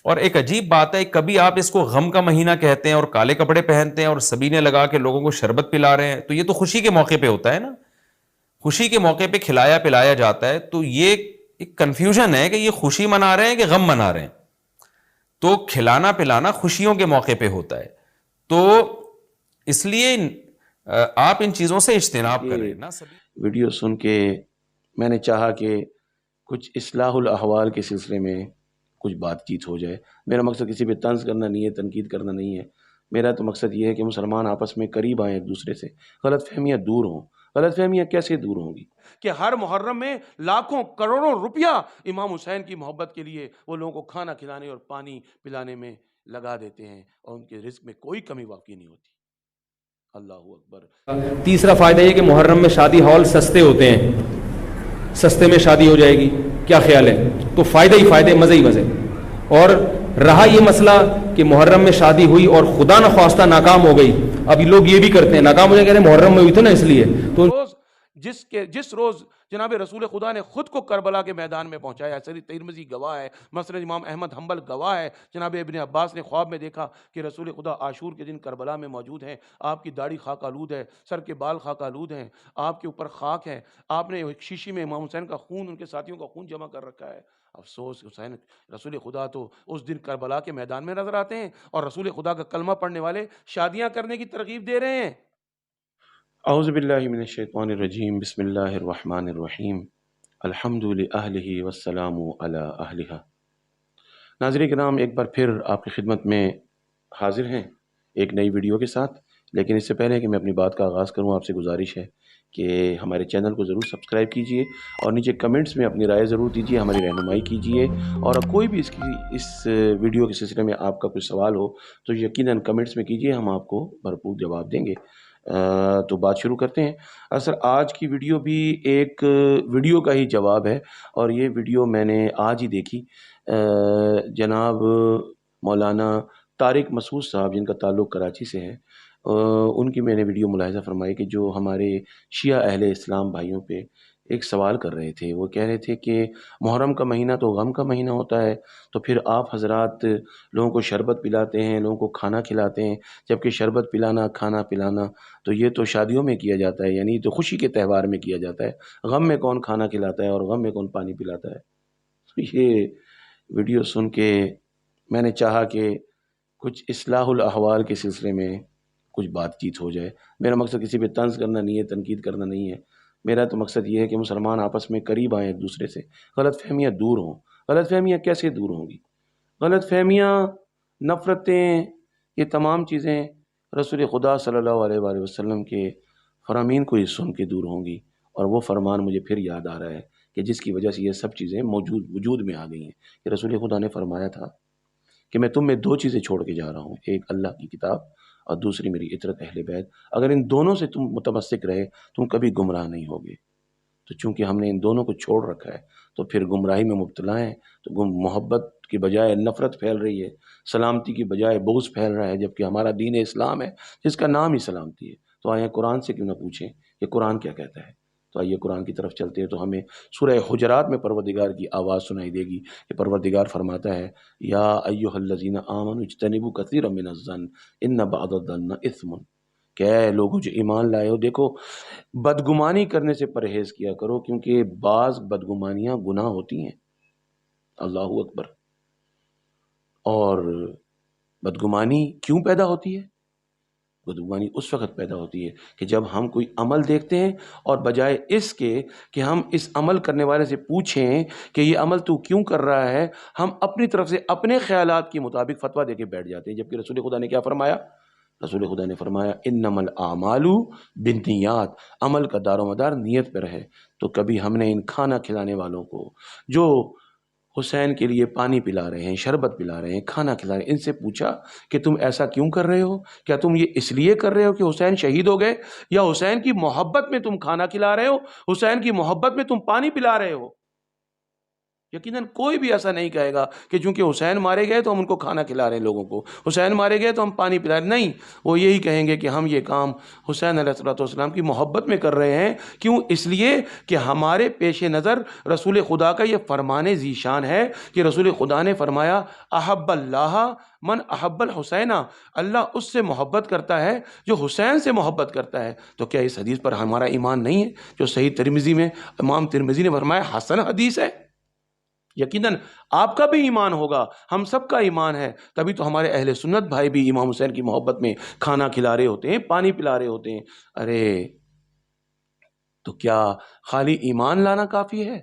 اور ایک عجیب بات ہے، کبھی آپ اس کو غم کا مہینہ کہتے ہیں اور کالے کپڑے پہنتے ہیں اور سبینے لگا کے لوگوں کو شربت پلا رہے ہیں، تو یہ تو خوشی کے موقع پہ ہوتا ہے نا، خوشی کے موقع پہ کھلایا پلایا جاتا ہے، تو یہ ایک کنفیوژن ہے کہ یہ خوشی منا رہے ہیں کہ غم منا رہے ہیں. تو کھلانا پلانا خوشیوں کے موقع پہ ہوتا ہے، تو اس لیے آپ ان چیزوں سے اجتناب کریں نا. سبھی ویڈیو سن کے میں نے چاہا کہ کچھ اصلاح الاحوال کے سلسلے میں کچھ بات چیت ہو جائے. میرا مقصد کسی پہ طنز کرنا نہیں ہے، تنقید کرنا نہیں ہے. میرا تو مقصد یہ ہے کہ مسلمان آپس میں قریب آئیں ایک دوسرے سے، غلط فہمیاں دور ہوں. غلط فہمیاں کیسے دور ہوں گی کہ ہر محرم میں لاکھوں کروڑوں روپیہ امام حسین کی محبت کے لیے وہ لوگوں کو کھانا کھلانے اور پانی پلانے میں لگا دیتے ہیں اور ان کے رزق میں کوئی کمی واقع نہیں ہوتی. اللہ اکبر. تیسرا فائدہ یہ کہ محرم میں شادی ہال سستے ہوتے ہیں، سستے میں شادی ہو جائے گی، کیا خیال ہے؟ تو فائدے ہی فائدے، مزے ہی مزے. اور رہا یہ مسئلہ کہ محرم میں شادی ہوئی اور خدا نخواستہ ناکام ہو گئی، ابھی لوگ یہ بھی کرتے ہیں، ناکام ہو جائے، کہہ رہے ہیں محرم میں ہوئی تھی نا اس لیے. تو جس روز جناب رسول خدا نے خود کو کربلا کے میدان میں پہنچایا، سری ترمذی گواہ ہے، مسند امام احمد حنبل گواہ ہے، جناب ابن عباس نے خواب میں دیکھا کہ رسول خدا عاشور کے دن کربلا میں موجود ہیں. آپ کی داڑھی خاک آلود ہے، سر کے بال خاک آلود ہیں، آپ کے اوپر خاک ہے، آپ نے ایک شیشی میں امام حسین کا خون، ان کے ساتھیوں کا خون جمع کر رکھا ہے. افسوس، حسین رسول خدا تو اس دن کربلا کے میدان میں نظر آتے ہیں اور رسول خدا کا کلمہ پڑھنے والے شادیاں کرنے کی ترغیب دے رہے ہیں. اعوذ باللہ من الشیطان الرجیم، بسم اللہ الرحمن الرحیم، الحمد للہ والسلام علی اہلہا. ناظرین کرام، ایک بار پھر آپ کی خدمت میں حاضر ہیں ایک نئی ویڈیو کے ساتھ. لیکن اس سے پہلے کہ میں اپنی بات کا آغاز کروں، آپ سے گزارش ہے کہ ہمارے چینل کو ضرور سبسکرائب کیجئے اور نیچے کمنٹس میں اپنی رائے ضرور دیجئے، ہماری رہنمائی کیجئے. اور کوئی بھی اس ویڈیو کے سلسلے میں آپ کا کوئی سوال ہو تو یقیناً کمنٹس میں کیجئے، ہم آپ کو بھرپور جواب دیں گے. تو بات شروع کرتے ہیں. اصل آج کی ویڈیو بھی ایک ویڈیو کا ہی جواب ہے، اور یہ ویڈیو میں نے آج ہی دیکھی. جناب مولانا طارق مسعود صاحب، جن کا تعلق کراچی سے ہے، ان کی میں نے ویڈیو ملاحظہ فرمائی کہ جو ہمارے شیعہ اہل اسلام بھائیوں پہ ایک سوال کر رہے تھے. وہ کہہ رہے تھے کہ محرم کا مہینہ تو غم کا مہینہ ہوتا ہے، تو پھر آپ حضرات لوگوں کو شربت پلاتے ہیں، لوگوں کو کھانا کھلاتے ہیں، جبکہ شربت پلانا، کھانا پلانا تو یہ تو شادیوں میں کیا جاتا ہے، یعنی تو خوشی کے تہوار میں کیا جاتا ہے. غم میں کون کھانا کھلاتا ہے اور غم میں کون پانی پلاتا ہے؟ یہ ویڈیو سن کے میں نے چاہا کہ کچھ اصلاح الاحوال کے سلسلے میں کچھ بات چیت ہو جائے. میرا مقصد کسی پہ طنز کرنا نہیں ہے، تنقید کرنا نہیں ہے. میرا تو مقصد یہ ہے کہ مسلمان آپس میں قریب آئیں ایک دوسرے سے، غلط فہمیاں دور ہوں. غلط فہمیاں کیسے دور ہوں گی؟ غلط فہمیاں، نفرتیں، یہ تمام چیزیں رسول خدا صلی اللہ علیہ وآلہ وسلم کے فرامین کو ہی سن کے دور ہوں گی. اور وہ فرمان مجھے پھر یاد آ رہا ہے کہ جس کی وجہ سے یہ سب چیزیں وجود میں آ گئی ہیں. کہ رسول خدا نے فرمایا تھا کہ میں تم میں دو چیزیں چھوڑ کے جا رہا ہوں، ایک اللہ کی کتاب اور دوسری میری عطرت اہل بیت. اگر ان دونوں سے تم متمسک رہے تم کبھی گمراہ نہیں ہوگے. تو چونکہ ہم نے ان دونوں کو چھوڑ رکھا ہے تو پھر گمراہی میں مبتلا ہیں. تو محبت کی بجائے نفرت پھیل رہی ہے، سلامتی کی بجائے بغض پھیل رہا ہے، جبکہ ہمارا دین اسلام ہے جس کا نام ہی سلامتی ہے. تو آئیں قرآن سے کیوں نہ پوچھیں کہ قرآن کیا کہتا ہے. تو آئیے قرآن کی طرف چلتے ہیں تو ہمیں سورہ حجرات میں پروردگار کی آواز سنائی دے گی کہ پروردگار فرماتا ہے، یا ایھا الذین آمنوا اجتنبوا کثیرا من الظن ان بعض الظن اثم. کہ اے لوگوں جو ایمان لائے ہو، دیکھو بدگمانی کرنے سے پرہیز کیا کرو، کیونکہ بعض بدگمانیاں گناہ ہوتی ہیں. اللہ اکبر. اور بدگمانی کیوں پیدا ہوتی ہے؟ بدگمانی اس وقت پیدا ہوتی ہے کہ جب ہم کوئی عمل دیکھتے ہیں اور بجائے اس کے کہ ہم اس عمل کرنے والے سے پوچھیں کہ یہ عمل تو کیوں کر رہا ہے، ہم اپنی طرف سے اپنے خیالات کے مطابق فتویٰ دے کے بیٹھ جاتے ہیں. جبکہ رسول خدا نے کیا فرمایا؟ رسول خدا نے فرمایا انما الاعمال بالنیات، عمل کا دار و مدار نیت پر ہے. تو کبھی ہم نے ان کھانا کھلانے والوں کو جو حسین کے لیے پانی پلا رہے ہیں، شربت پلا رہے ہیں، کھانا کھلا رہے ہیں، ان سے پوچھا کہ تم ایسا کیوں کر رہے ہو؟ کیا تم یہ اس لیے کر رہے ہو کہ حسین شہید ہو گئے، یا حسین کی محبت میں تم کھانا کھلا رہے ہو، حسین کی محبت میں تم پانی پلا رہے ہو؟ یقیناً کوئی بھی ایسا نہیں کہے گا کہ چونکہ حسین مارے گئے تو ہم ان کو کھانا کھلا رہے ہیں لوگوں کو، حسین مارے گئے تو ہم پانی پلا رہے ہیں، نہیں، وہ یہی کہیں گے کہ ہم یہ کام حسین علیہ الصلوۃ والسلام کی محبت میں کر رہے ہیں۔ کیوں؟ اس لیے کہ ہمارے پیش نظر رسول خدا کا یہ فرمان ذیشان ہے کہ رسول خدا نے فرمایا احب اللہ من احب الحسین، اللہ اس سے محبت کرتا ہے جو حسین سے محبت کرتا ہے۔ تو کیا اس حدیث پر ہمارا ایمان نہیں ہے جو صحیح ترمذی میں امام ترمذی نے فرمایا حسن حدیث ہے؟ یقیناً آپ کا بھی ایمان ہوگا، ہم سب کا ایمان ہے، تبھی تو ہمارے اہل سنت بھائی بھی امام حسین کی محبت میں کھانا کھلا رہے ہوتے ہیں، پانی پلا رہے ہوتے ہیں۔ ارے تو کیا خالی ایمان لانا کافی ہے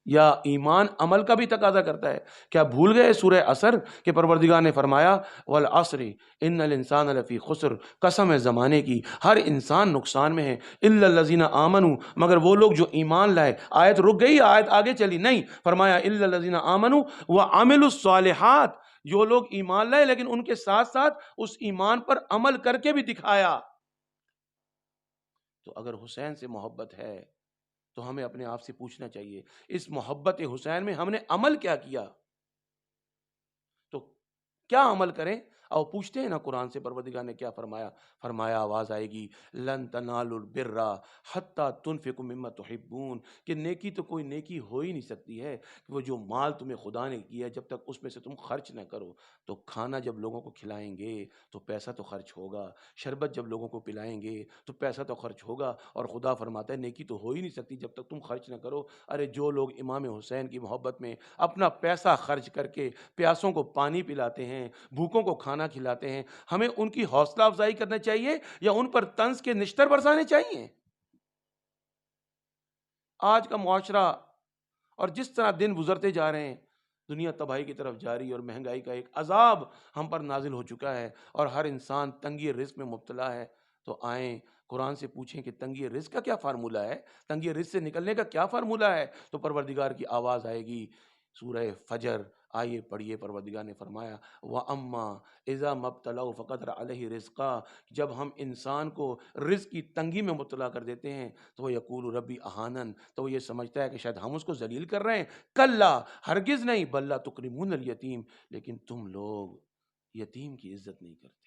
یا ایمان عمل کا بھی تقاضا کرتا ہے؟ کیا بھول گئے سورہ عصر کہ پروردگار نے فرمایا والعصر ان الانسان لفی خسر، قسم ہے زمانے کی ہر انسان نقصان میں ہے، الا الذین آمنوا، مگر وہ لوگ جو ایمان لائے۔ آیت رک گئی، آیت آگے چلی، نہیں، فرمایا الا الذین آمنوا وعملوا الصالحات، جو لوگ ایمان لائے لیکن ان کے ساتھ ساتھ اس ایمان پر عمل کر کے بھی دکھایا۔ تو اگر حسین سے محبت ہے تو ہمیں اپنے آپ سے پوچھنا چاہیے اس محبت حسین میں ہم نے عمل کیا کیا؟ تو کیا عمل کریں؟ اور پوچھتے ہیں نا قرآن سے پروردگار نے کیا فرمایا؟ فرمایا آواز آئے گی لن تنالوا البر حتی تنفقوا مما تحبون، کہ نیکی تو کوئی نیکی ہو ہی نہیں سکتی ہے کہ وہ جو مال تمہیں خدا نے کیا جب تک اس میں سے تم خرچ نہ کرو۔ تو کھانا جب لوگوں کو کھلائیں گے تو پیسہ تو خرچ ہوگا، شربت جب لوگوں کو پلائیں گے تو پیسہ تو خرچ ہوگا، اور خدا فرماتا ہے نیکی تو ہو ہی نہیں سکتی جب تک تم خرچ نہ کرو۔ ارے جو لوگ امام حسین کی محبت میں اپنا پیسہ خرچ کر کے پیاسوں کو پانی پلاتے ہیں، بھوکوں کو کھانا کھلاتے ہیں، ہمیں ان کی حوصلہ افزائی کرنا چاہیے یا ان پر طنز کے نشتر برسانے چاہیے؟ آج کا معاشرہ اور جس طرح دن گزرتے جا رہے ہیں، دنیا تباہی کی طرف جاری اور مہنگائی کا ایک عذاب ہم پر نازل ہو چکا ہے اور ہر انسان تنگی رزق میں مبتلا ہے۔ تو آئیں قرآن سے پوچھیں کہ تنگی رزق کا کیا فارمولہ ہے، تنگی رزق سے نکلنے کا کیا فارمولہ ہے؟ تو پروردگار کی آواز آئے گی سورہ فجر، آئیے پڑھیے، پروردگار نے فرمایا وَأَمَّا إِذَا مَبْتَلَوْا فَقَدَرَ عَلَيْهِ رِزْقًا، جب ہم انسان کو رزق کی تنگی میں مبتلا کر دیتے ہیں تو وہ یقول ربی اہانن، تو وہ یہ سمجھتا ہے کہ شاید ہم اس کو ذلیل کر رہے ہیں۔ کلا، ہرگز نہیں، بل لا تکرمون الیتیم، لیکن تم لوگ یتیم کی عزت نہیں کرتے۔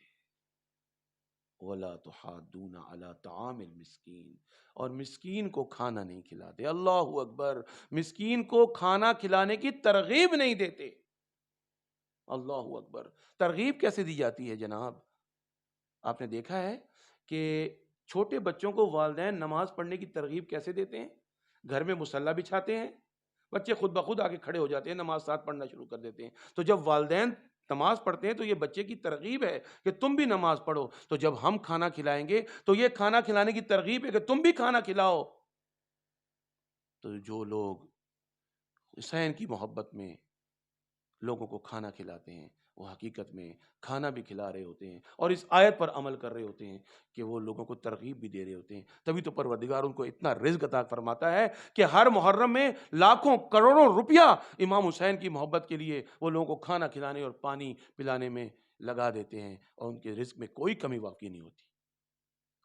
وَلَا تُحَاضُّونَ عَلَىٰ طَعَامِ الْمِسْكِينِ، اور مسکین کو کھانا نہیں کھلاتے۔ اللہ اکبر، مسکین کو کھانا کھلانے کی ترغیب نہیں دیتے۔ اللہ اکبر، ترغیب کیسے دی جاتی ہے جناب؟ آپ نے دیکھا ہے کہ چھوٹے بچوں کو والدین نماز پڑھنے کی ترغیب کیسے دیتے ہیں؟ گھر میں مصلی بچھاتے ہیں، بچے خود بخود آگے کھڑے ہو جاتے ہیں، نماز ساتھ پڑھنا شروع کر دیتے ہیں۔ تو جب والدین نماز پڑھتے ہیں تو یہ بچے کی ترغیب ہے کہ تم بھی نماز پڑھو۔ تو جب ہم کھانا کھلائیں گے تو یہ کھانا کھلانے کی ترغیب ہے کہ تم بھی کھانا کھلاؤ۔ تو جو لوگ حسین کی محبت میں لوگوں کو کھانا کھلاتے ہیں وہ حقیقت میں کھانا بھی کھلا رہے ہوتے ہیں اور اس آیت پر عمل کر رہے ہوتے ہیں کہ وہ لوگوں کو ترغیب بھی دے رہے ہوتے ہیں۔ تبھی تو پروردگار ان کو اتنا رزق عطا فرماتا ہے کہ ہر محرم میں لاکھوں کروڑوں روپیہ امام حسین کی محبت کے لیے وہ لوگوں کو کھانا کھلانے اور پانی پلانے میں لگا دیتے ہیں اور ان کے رزق میں کوئی کمی واقع نہیں ہوتی۔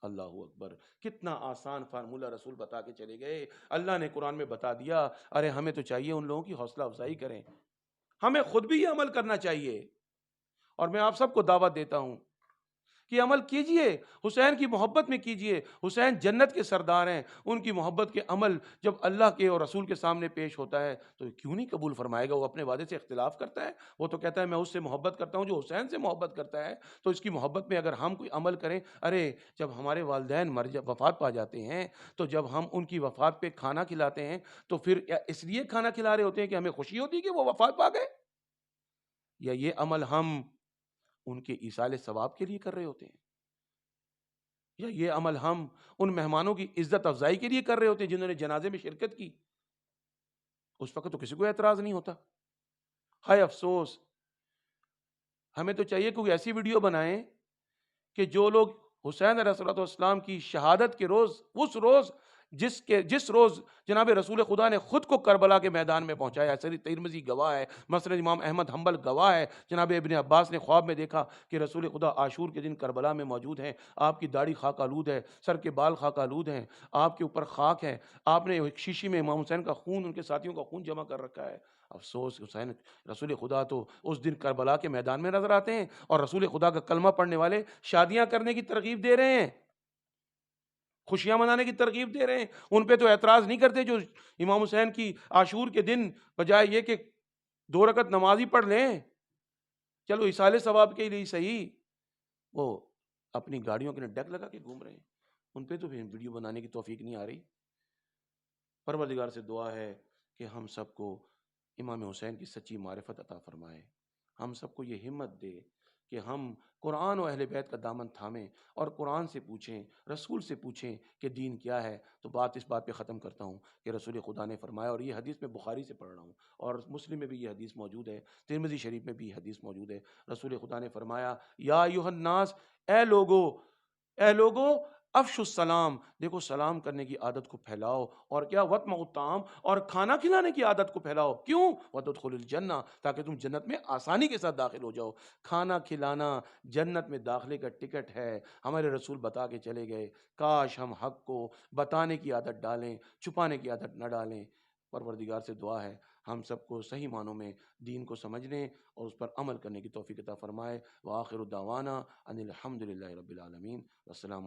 اللہ اکبر، کتنا آسان فارمولہ رسول بتا کے چلے گئے، اللہ نے قرآن میں بتا دیا۔ ارے ہمیں تو چاہیے ان لوگوں کی حوصلہ افزائی کریں، ہمیں خود بھی یہ عمل کرنا چاہیے۔ اور میں آپ سب کو دعوت دیتا ہوں کہ عمل کیجئے، حسین کی محبت میں کیجئے۔ حسین جنت کے سردار ہیں، ان کی محبت کے عمل جب اللہ کے اور رسول کے سامنے پیش ہوتا ہے تو کیوں نہیں قبول فرمائے گا؟ وہ اپنے وعدے سے اختلاف کرتا ہے؟ وہ تو کہتا ہے میں اس سے محبت کرتا ہوں جو حسین سے محبت کرتا ہے۔ تو اس کی محبت میں اگر ہم کوئی عمل کریں، ارے جب ہمارے والدین وفات پا جاتے ہیں تو جب ہم ان کی وفات پہ کھانا کھلاتے ہیں تو پھر اس لیے کھانا کھلا رہے ہوتے ہیں کہ ہمیں خوشی ہوتی ہے کہ وہ وفات پا گئے، یا یہ عمل ہم ان کے ایصال ثواب کے لیے کر رہے ہوتے ہیں، یا یہ عمل ہم ان مہمانوں کی عزت افزائی کے لیے کر رہے ہوتے ہیں جنہوں نے جنازے میں شرکت کی؟ اس وقت تو کسی کو اعتراض نہیں ہوتا۔ ہائے افسوس، ہمیں تو چاہیے کوئی ایسی ویڈیو بنائیں کہ جو لوگ حسین علیہ الصلوۃ والسلام کی شہادت کے روز، اس روز جس روز جناب رسول خدا نے خود کو کربلا کے میدان میں پہنچایا، صحیح ترمذی گواہ ہے، مسند امام احمد حنبل گواہ ہے، جناب ابن عباس نے خواب میں دیکھا کہ رسول خدا عاشور کے دن کربلا میں موجود ہیں، آپ کی داڑھی خاک آلود ہے، سر کے بال خاک آلود ہیں، آپ کے اوپر خاک ہے، آپ نے ایک شیشی میں امام حسین کا خون، ان کے ساتھیوں کا خون جمع کر رکھا ہے۔ افسوس، حسین رسول خدا تو اس دن کربلا کے میدان میں نظر آتے ہیں، اور رسول خدا کا کلمہ پڑھنے والے شادیاں کرنے کی ترغیب دے رہے ہیں، خوشیاں منانے کی ترغیب دے رہے ہیں۔ ان پہ تو اعتراض نہیں کرتے جو امام حسین کی عاشور کے دن بجائے یہ کہ 2 رکعت نماز ہی پڑھ لیں، چلو ایصال ثواب کے لیے صحیح، وہ اپنی گاڑیوں کے ڈیک لگا کے گھوم رہے ہیں، ان پہ تو بھی ویڈیو بنانے کی توفیق نہیں آ رہی۔ پروردگار سے دعا ہے کہ ہم سب کو امام حسین کی سچی معرفت عطا فرمائے، ہم سب کو یہ ہمت دے کہ ہم قرآن و اہل بیت کا دامن تھامیں اور قرآن سے پوچھیں، رسول سے پوچھیں کہ دین کیا ہے۔ تو اس بات پہ ختم کرتا ہوں کہ رسول خدا نے فرمایا، اور یہ حدیث میں بخاری سے پڑھ رہا ہوں اور مسلم میں بھی یہ حدیث موجود ہے، ترمذی شریف میں بھی یہ حدیث موجود ہے۔ رسول خدا نے فرمایا، یا ایھا الناس، اے لوگو افشوا السلام، دیکھو سلام کرنے کی عادت کو پھیلاؤ، اور کیا وَاطْعِمُوا الطَّعَامَ، اور کھانا کھلانے کی عادت کو پھیلاؤ۔ کیوں؟ وَتَدْخُلُوا الْجَنَّةَ، تاکہ تم جنت میں آسانی کے ساتھ داخل ہو جاؤ۔ کھانا کھلانا جنت میں داخلے کا ٹکٹ ہے، ہمارے رسول بتا کے چلے گئے۔ کاش ہم حق کو بتانے کی عادت ڈالیں، چھپانے کی عادت نہ ڈالیں۔ پروردگار سے دعا ہے ہم سب کو صحیح معنوں میں دین کو سمجھنے اور اس پر عمل کرنے کی توفیق عطا فرمائے۔ وآخر دعوانا ان الحمد للہ رب العالمین۔ والسلام